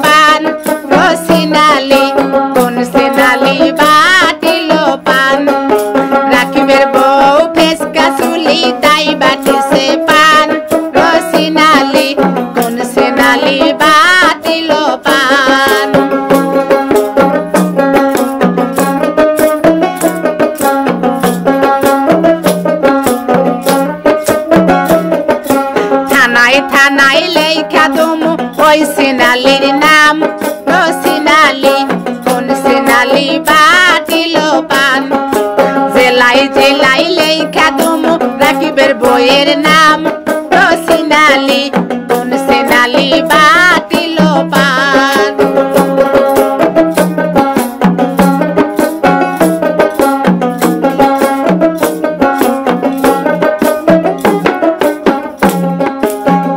পান রসিনালি কোন সেনালি বাটিল পান রাখিবের বউ ফেসকা চুলি তাই বাটিছে পান রসিনালি কোন সেনালি বাটিল পান থানায় থানায় লেখা দমু ওই সেনালির নাম রসিনালি কোন সেনালি বাটিল পান জেলাই জেলাই লেখা দমু রাখিবের বইয়ের নাম রসিনালি কোন সেনালি বাটিল পান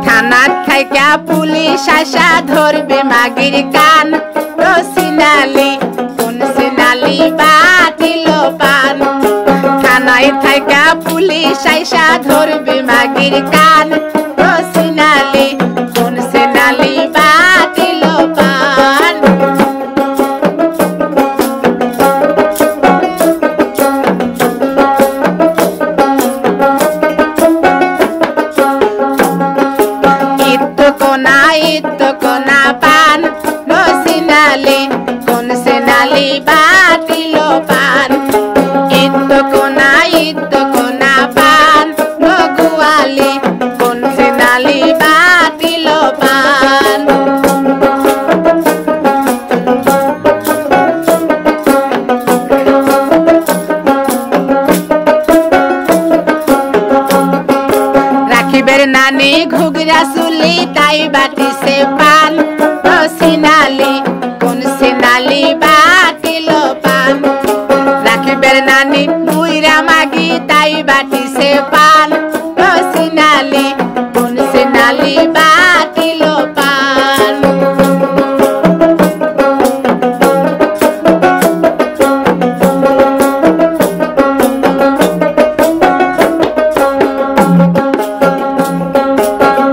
থানার থাইকা পুলিশ আসা ধরবে মাগির কান রসিনালি কোন সেনালি বাটিল পান থানায় থাইকা পুলিশ আসা ধরবে মাগির কান রসিনালি কোন সেনালি বাটিল পান ইত্ত কোনা পান রসিনালি কোন সেনালি বাটিল পান ইত্ত কোনা পান রঘুয়ালি কোন সেনালি বাটিল পান রাখিবের নানি ঘুগরা চুলি তাই বাটিছে পান রসিনালি কোন সেনালি বাটিল পান রাখিবের নানি বুইরা মাগি তাই বাটিছে পান রসিনালি কোন সেনালি বাটিল পান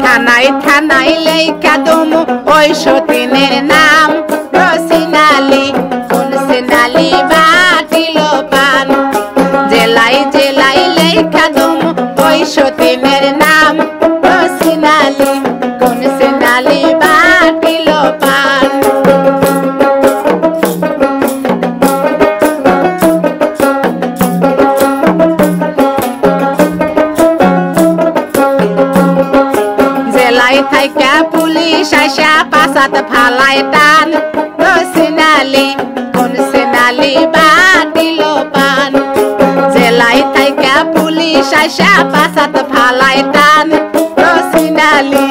থানায় থানায় লেখা দমু ওই সতীনের নাম রসিনালি কোন সেনালি বাটিল পান জেলাই জেলাই লেখা দমু ওই সতীনের নাম রসিনালি কোন সেনালি বাটিল পান জেলাই থাইকা পুলিশ আসা পাসাত ফালায় টান রসিনালি কোন সেনালি বাটিল পান জেলাই থাইকা পুলিশ আসা পাসাত ফালায় টান রসিনালি